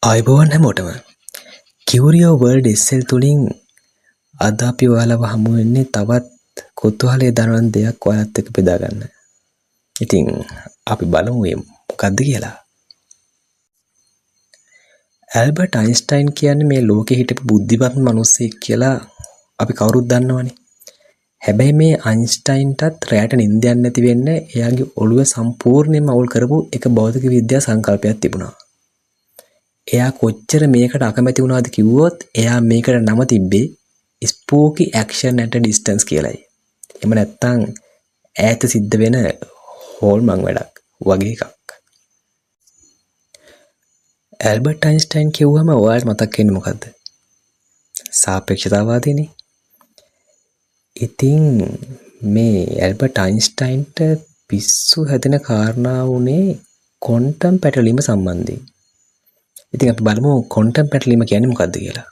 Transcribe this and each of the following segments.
ආයුබෝවන් හැමෝටම කියුරියෝ world SL තුලින් අද අපි ඔයාලව හමු වෙන්නේ තවත් කුතුහලයේ දනවන දෙයක් ඔයාලත් එක්ක බෙදා ගන්න. ඉතින් අපි බලමු මේ මොකක්ද කියලා. ඇල්බර්ට් අයින්ස්ටයින් කියන්නේ මේ ලෝකේ හිටපු බුද්ධිමත් මිනිස්සෙක් කියලා අපි කවුරුත් දන්නවනේ. හැබැයි මේ අයින්ස්ටයින්ටත් රැයට නිින්ද යන්නේ නැති වෙන්න එයාගේ ඔළුව සම්පූර්ණයෙන්ම අවුල් කරපු එක භෞතික විද්‍යා සංකල්පයක් තිබුණා. එයා කොච්චර මේකට අකමැති වුණාද කිව්වොත් එයා මේකට නම තිබ්බේ ස්පූකි ඇක්ෂන් ඇට් ඩිස්ටන්ස් කියලායි. එහෙම නැත්නම් ඈත සිද්ධ වෙන හෝල්මන් වැඩක් වගේ එකක්. ඇල්බර්ට් අයින්ස්ටයින් කිව්වම ඔයාලට මතක් වෙන්නේ මොකද්ද? සාපේක්ෂතාවාදීනේ. ඉතින් මේ ඇල්බර්ට් අයින්ස්ටයින්ට පිස්සු හැදෙන කාරණා උනේ ක්වොන්ටම් පැටලීම සම්බන්ධයෙන්. ඉතින් අපි බලමු ක්වොන්ටම් පැටලීම කියන්නේ මොකක්ද කියලා.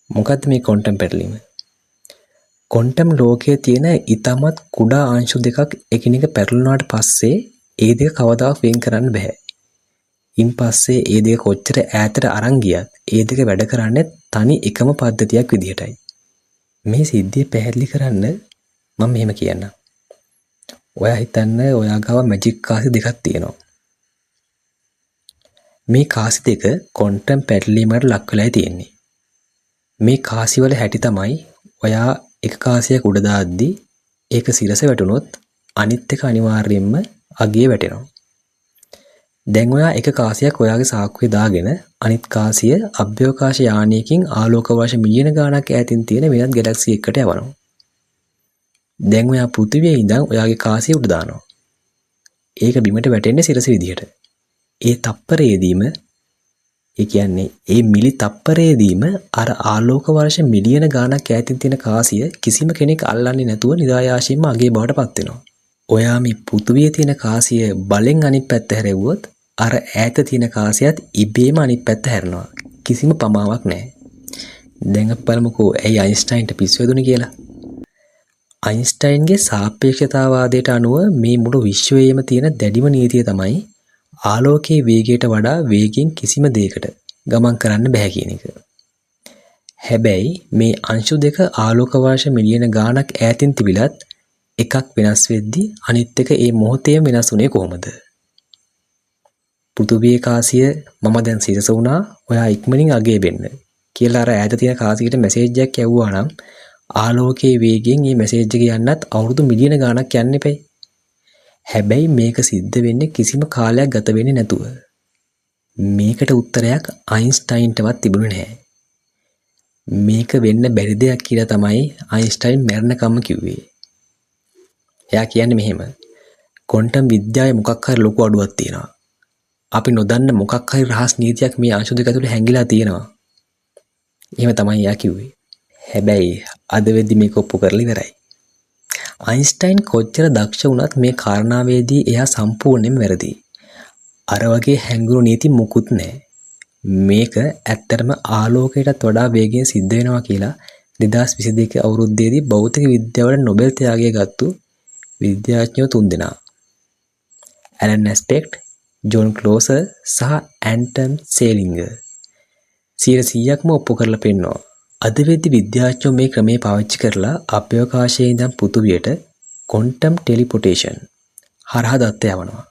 මොකක්ද මේ ක්වොන්ටම් පැටලීම? ක්වොන්ටම් ලෝකයේ තියෙන ඊටමත් කුඩා අංශු දෙකක් එකිනෙක පැටලුණාට පස්සේ ඒ දෙක කවදාවත් වෙන් කරන්න බෑ. ඉන් පස්සේ ඒ දෙක කොච්චර ඈතට අරන් ගියත් ඒ දෙක වැඩ කරන්නේ තනි එකම පද්ධතියක් විදිහටයි. මේ සිද්ධිය පැහැදිලි කරන්න මම මෙහෙම කියන්නම්. ඔයා හිතන්න ඔයා ගාව මැජික් කාසි දෙකක් තියෙනවා. මේ කාසි දෙක ක්වොන්ටම් පැටලීමකට ලක් වෙලා තියෙන්නේ. මේ කාසි වල හැටි තමයි ඔයා එක කාසියක් උඩ දාද්දි ඒක සිරස වැටුනොත් අනිත් එක අනිවාර්යයෙන්ම අගිය වැටෙනවා. දැන් ඔයා එක කාසියක් ඔයාගේ සාක්කුවේ දාගෙන අනිත් කාසිය අභ්‍යවකාශ යානයකින් ආලෝක වර්ෂ මිලියන ගාණක් ඈතින් තියෙන වෙනත් ගැලැක්සි එකකට යවනවා. දැන් ඔයා පෘථිවියේ ඉඳන් ඔයාගේ කාසිය උඩ දානවා. ඒක බිමට වැටෙන්නේ සිරස විදිහට. ඒ තප්පරයේදීම ඒ කියන්නේ ඒ මිලි තප්පරයේදීම අර ආලෝක වර්ෂ මිලියන ගාණක් ඈතින් තියෙන කාසිය කිසිම කෙනෙක් අල්ලන්නේ නැතුව නිරායාසයෙන්ම අගේ බවට පත් වෙනවා. ඔයා මේ පෘථුවියේ තියෙන කාසිය බලෙන් අනිත් පැත්ත හැරෙව්වොත් අර ඈත තියෙන කාසියත් ඉබේම අනිත් පැත්ත හැරෙනවා. කිසිම පමාවක් නැහැ. දැන් අපි බලමුකෝ ඇයි අයින්ස්ටයින්ට පිස්සු වැදුනේ කියලා. අයින්ස්ටයින්ගේ සාපේක්ෂතාවාදයට අනුව මේ මුළු විශ්වයේම තියෙන දැඩිම නීතිය තමයි ආලෝකයේ වේගයට වඩා වේගයෙන් කිසිම දෙයකට ගමන් කරන්න බෑ කියන එක. හැබැයි මේ අංශු දෙක ආලෝක වර්ෂ මිලියන ගාණක් ඈතින් තිබිලත් එකක් වෙනස් වෙද්දී අනිත් එක ඒ මොහොතේම වෙනස් වුණේ කොහොමද? පෘථුවියේ කාසිය මම දැන් සිරස වුණා ඔයා ඉක්මනින් අගේ වෙන්න කියලා අර ඈත තියෙන කාසියට මැසේජ් එකක් යවුවා නම් ආලෝකයේ වේගයෙන් මේ මැසේජ් එක යන්නත් අවුරුදු මිලියන ගාණක් යන්න එපයි. හැබැයි මේක සිද්ධ වෙන්නේ කිසිම කාලයක් ගත වෙන්නේ නැතුව. මේකට උත්තරයක් අයින්ස්ටයින්ටවත් තිබුණේ නැහැ. මේක වෙන්න බැරි දෙයක් කියලා තමයි අයින්ස්ටයින් මැරෙනකම්ම කිව්වේ. එයා කියන්නේ මෙහෙම. ක්වොන්ටම් විද්‍යාවේ මොකක් හරි ලොකු අඩුවක් තියෙනවා. අපි නොදන්න මොකක් හරි රහස් නීතියක් මේ අංශු දෙක ඇතුලේ හැංගිලා තියෙනවා. එහෙම තමයි එයා කිව්වේ. හැබැයි අද වෙද්දි මේක ඔප්පු කරලා ඉවරයි. අයින්ස්ටයින් කොච්චර දක්ෂ වුණත් මේ කාරණාවේදී එයා සම්පූර්ණයෙන්ම වැරදි. අර වගේ හැංගුණු නීති මොකුත් නැහැ. මේක ඇත්තටම ආලෝකයටත් වඩා වේගයෙන් සිද්ධ වෙනවා කියලා 2022 අවුරුද්දේදී භෞතික විද්‍යාවට නොබෙල් ත්‍යාගය ගත්තු විද්‍යාඥයෝ තුන්දෙනා ඇලන් ඇස්පෙක්ට්, ජෝන් ක්ලෝසර් සහ ඇන්ටන් සේලින්ගර් 100%ක්ම ඔප්පු කරලා පෙන්නනවා. අද වෙද්දි විද්‍යාඥයෝ මේ ක්‍රමය පාවිච්චි කරලා අභ්‍යවකාශයේ ඉඳන් පෘථුවියට ක්වොන්ටම් ටෙලිපොටේෂන් හරහා දත්ත යවනවා.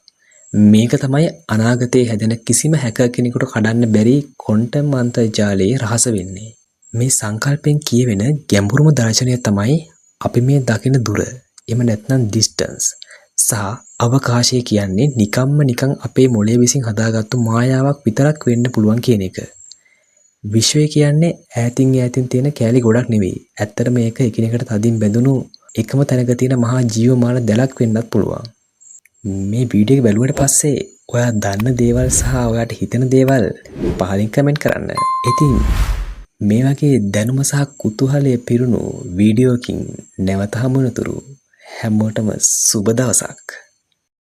මේක තමයි අනාගතයේ හැදෙන කිසිම හැකර් කෙනෙකුට කඩන්න බැරි ක්වොන්ටම් අන්තර්ජාලයේ රහස වෙන්නේ. මේ සංකල්පෙන් කියවෙන ගැඹුරුම දර්ශනය තමයි අපි මේ දකින දුර, එහෙම නැත්නම් ඩිස්ටන්ස් සහ අවකාශය කියන්නේ නිකන් අපේ මොළය විසින් හදාගත්තු මායාවක් විතරක් වෙන්න පුළුවන් කියන එක. විශ්වය කියන්නේ ඈතින් තියෙන කෑලි ගොඩක් නෙවෙයි. ඇත්තට මේක එකිනෙකට තදින් බැඳුණු එකම තැනක තියෙන මහා ජීවමාන දැලක් වෙන්නත් පුළුවන්. මේ වීඩියෝ එක බැලුවට පස්සේ ඔයා දන්න දේවල් සහ ඔයාට හිතෙන දේවල් පහලින් කමෙන්ට් කරන්න. ඉතින් මේ වගේ දැනුම සහ කුතුහලය පිරුණු වීඩියෝකින් නැවත හමු වෙනතුරු හැමෝටම සුබ දවසක්.